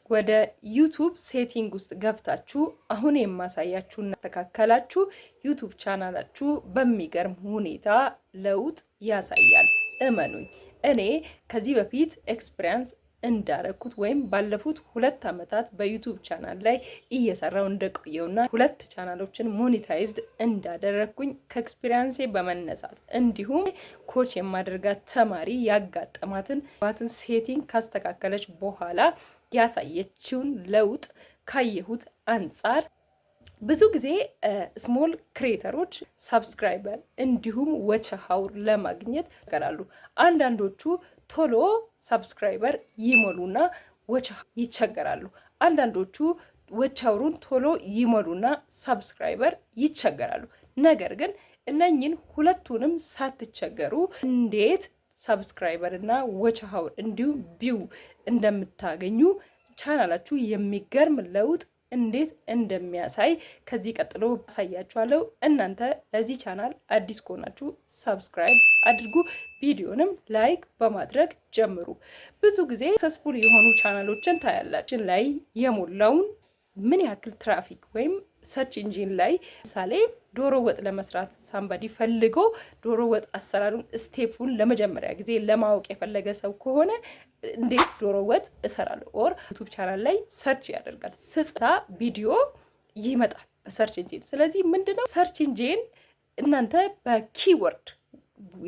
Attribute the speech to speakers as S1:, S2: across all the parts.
S1: ወደ ዩቱብ ሴቲንግ ውስጥ ገብታችሁ አሁን የማሳያችሁን ተካከላችሁ ዩቱብ ቻናላችሁ በሚገርም ሁኔታ ለውጥ ያሳያል። እመኑኝ፣ እኔ ከዚህ በፊት ኤክስፒሪየንስ እንዳረኩት ወይም ባለፉት 2 ዓመታት በዩቱብ ቻናል ላይ እየሰራው እንደቆየውና 2 ቻናሎችን ሞኔታይዝድ እንዳደረኩኝ ከኤክስፒሪየንሴ በመነሳት እንዲሁም ኮች የማደርጋት ተማሪ ያጋጠማትን ሴቲንግ ካስተካከለች በኋላ ያሳየችውን ለውጥ ካየሁት አንጻር ብዙ ጊዜ ስሞል ክሬተሮች ሰብስክራይበር እንዲሁም ወች ሃውር ለማግኘት ይገራሉ። አንዳንዶቹ ቶሎ ሰብስክራይበር ይሞሉና ወች ይቸገራሉ። አንዳንዶቹ ወች ሃውሩን ቶሎ ይሞሉና ሰብስክራይበር ይቸገራሉ። ነገር ግን እነኚህን ሁለቱንም ሳትቸገሩ እንዴት ሰብስክራይበር እና ወች ሃውር እንዲሁም ቪው እንደምታገኙ ቻናላችሁ የሚገርም ለውጥ እንዴት እንደሚያሳይ ከዚህ ቀጥሎ አሳያችኋለሁ። እናንተ ለዚህ ቻናል አዲስ ከሆናችሁ ሰብስክራይብ አድርጉ፣ ቪዲዮንም ላይክ በማድረግ ጀምሩ። ብዙ ጊዜ ሰክሰስፉል የሆኑ ቻናሎችን ታያላችሁ ላይ የሞላውን ምን ያክል ትራፊክ ወይም ሰርች ኢንጂን ላይ ምሳሌ ዶሮ ወጥ ለመስራት ሳምባዲ ፈልጎ ዶሮ ወጥ አሰራሩን ስቴፑን ለመጀመሪያ ጊዜ ለማወቅ የፈለገ ሰው ከሆነ እንዴት ዶሮ ወጥ እሰራለሁ ኦር ዩቲዩብ ቻናል ላይ ሰርች ያደርጋል። ስጽታ ቪዲዮ ይመጣል በሰርች ኢንጂን። ስለዚህ ምንድነው ሰርች ኢንጂን እናንተ በኪወርድ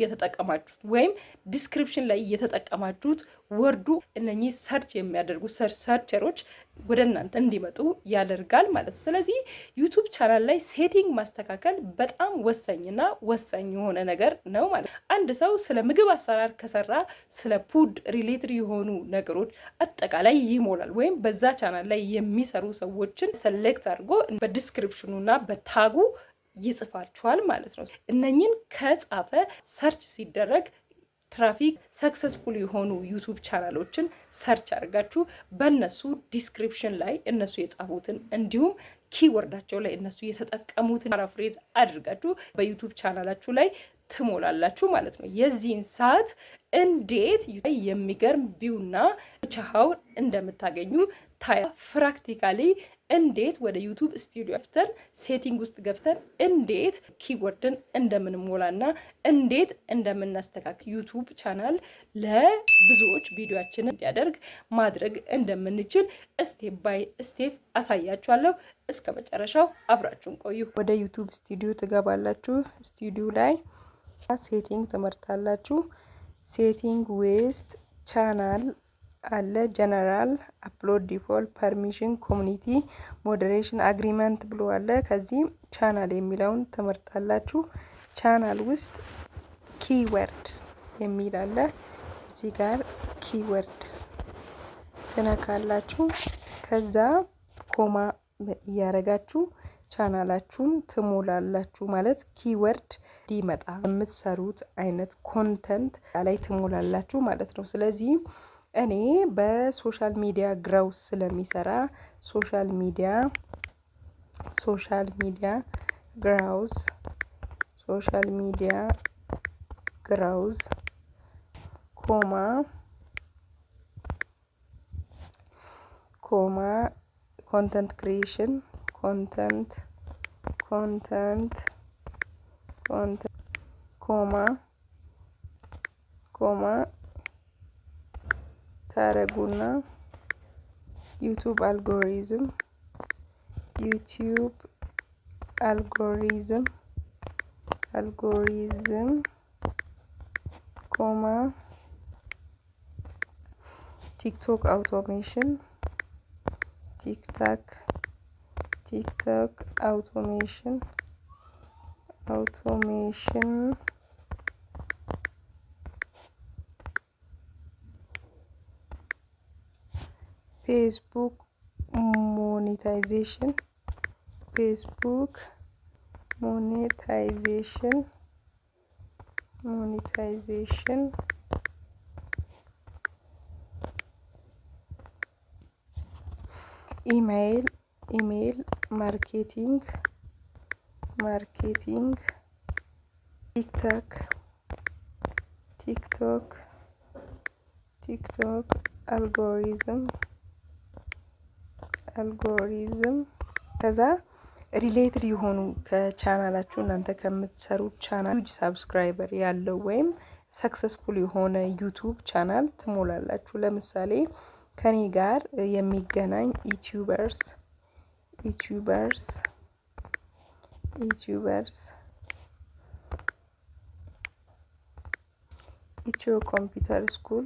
S1: የተጠቀማችሁት ወይም ዲስክሪፕሽን ላይ የተጠቀማችሁት ወርዱ እነኚህ ሰርች የሚያደርጉ ሰርቸሮች ወደ እናንተ እንዲመጡ ያደርጋል ማለት ነው። ስለዚህ ዩቱብ ቻናል ላይ ሴቲንግ ማስተካከል በጣም ወሳኝና ወሳኝ የሆነ ነገር ነው ማለት ነው። አንድ ሰው ስለ ምግብ አሰራር ከሰራ ስለ ፉድ ሪሌትድ የሆኑ ነገሮች አጠቃላይ ይሞላል ወይም በዛ ቻናል ላይ የሚሰሩ ሰዎችን ሰሌክት አድርጎ በዲስክሪፕሽኑና በታጉ ይጽፋችኋል ማለት ነው። እነኚህን ከጻፈ ሰርች ሲደረግ ትራፊክ ሰክሰስፉል የሆኑ ዩቱብ ቻናሎችን ሰርች አድርጋችሁ በእነሱ ዲስክሪፕሽን ላይ እነሱ የጻፉትን እንዲሁም ኪወርዳቸው ላይ እነሱ የተጠቀሙትን ፓራፍሬዝ አድርጋችሁ በዩቱብ ቻናላችሁ ላይ ትሞላላችሁ ማለት ነው። የዚህን ሰዓት እንዴት የሚገርም ቪውና ቻሃው እንደምታገኙ ታያ ፕራክቲካሊ እንዴት ወደ ዩቱብ ስቱዲዮ ገብተን ሴቲንግ ውስጥ ገብተን እንዴት ኪወርድን እንደምንሞላና እንዴት እንደምናስተካክል ዩቱብ ቻናል ለብዙዎች ቪዲዮአችንን እንዲያደርግ ማድረግ እንደምንችል ስቴፕ ባይ ስቴፕ አሳያችኋለሁ። እስከ መጨረሻው አብራችሁን ቆዩ። ወደ ዩቱብ ስቱዲዮ ትገባላችሁ። ስቱዲዮ ላይ ሴቲንግ ትመርጣላችሁ። ሴቲንግ ውስጥ ቻናል አለ፣ ጀነራል፣ አፕሎድ፣ ዲፎልት፣ ፐርሚሽን፣ ኮሚኒቲ፣ ሞዴሬሽን፣ አግሪመንት ብሎ አለ። ከዚህ ቻናል የሚለውን ትመርጣላችሁ። ቻናል ውስጥ ኪወርድስ የሚል አለ። እዚህ ጋር ኪወርድስ ትነካላችሁ። ከዛ ኮማ እያረጋችሁ ቻናላችሁን ትሞላላችሁ። ማለት ኪወርድ ዲመጣ የምትሰሩት አይነት ኮንተንት ላይ ትሞላላችሁ ማለት ነው። ስለዚህ እኔ በሶሻል ሚዲያ ግራውስ ስለሚሰራ ሶሻል ሚዲያ ግራውስ ኮማ ኮንተንት ክሪኤሽን ኮንተንት ኮማ ታረጉና ዩቱብ አልጎሪዝም ኮማ ቲክቶክ አውቶሜሽን ፌስቡክ ሞኔታይዜሽን ኢሜይል ማርኬቲንግ ቲክቶክ አልጎሪዝም አልጎሪዝም ከዛ ሪሌትድ የሆኑ ከቻናላችሁ እናንተ ከምትሰሩት ቻናል ሳብስክራይበር ያለው ወይም ሰክሰስፉል የሆነ ዩቱብ ቻናል ትሞላላችሁ። ለምሳሌ ከኔ ጋር የሚገናኝ ዩቲዩበርስ ኢትዮ ኮምፒውተር ስኩል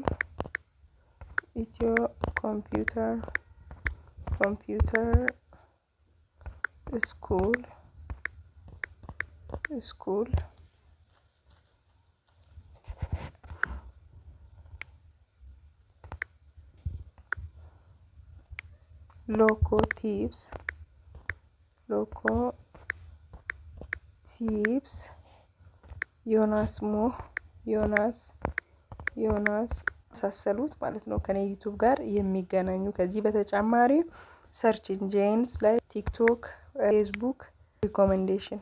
S1: ስኩል ሎኮ ቲፕስ ዮናስ ሳሰሉት ማለት ነው ከኔ ዩቲዩብ ጋር የሚገናኙ። ከዚህ በተጨማሪ ሰርች ኢንጂንስ ላይ ቲክቶክ፣ ፌስቡክ ሪኮሜንዴሽን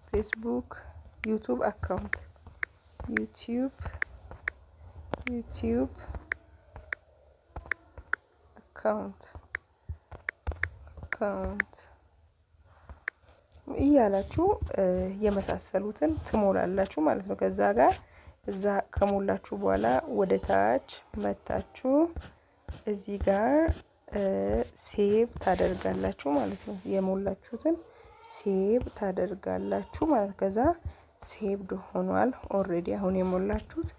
S1: ፌስቡክ ዩቲዩብ አካውንት እያላችሁ የመሳሰሉትን ትሞላላችሁ ማለት ነው። ከዛ ጋር እዛ ከሞላችሁ በኋላ ወደ ታች መታችሁ እዚህ ጋር ሴቭ ታደርጋላችሁ ማለት ነው። የሞላችሁትን ሴቭ ታደርጋላችሁ ማለት ከዛ ሴቭድ ሆኗል። ኦልሬዲ አሁን የሞላችሁት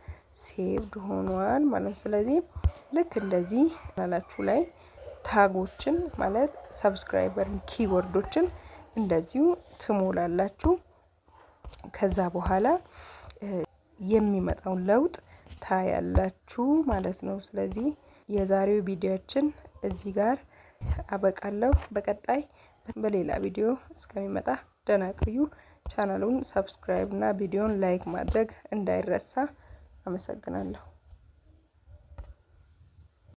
S1: ሴቭድ ሆኗል ማለት። ስለዚህ ልክ እንደዚህ ቻናላችሁ ላይ ታጎችን ማለት ሰብስክራይበር ኪወርዶችን እንደዚሁ ትሞላላችሁ። ከዛ በኋላ የሚመጣውን ለውጥ ታያላችሁ ማለት ነው። ስለዚህ የዛሬው ቪዲዮአችን እዚህ ጋር አበቃለሁ። በቀጣይ በሌላ ቪዲዮ እስከሚመጣ ደህና ቆዩ። ቻናሉን ሰብስክራይብ እና ቪዲዮን ላይክ ማድረግ እንዳይረሳ። አመሰግናለሁ።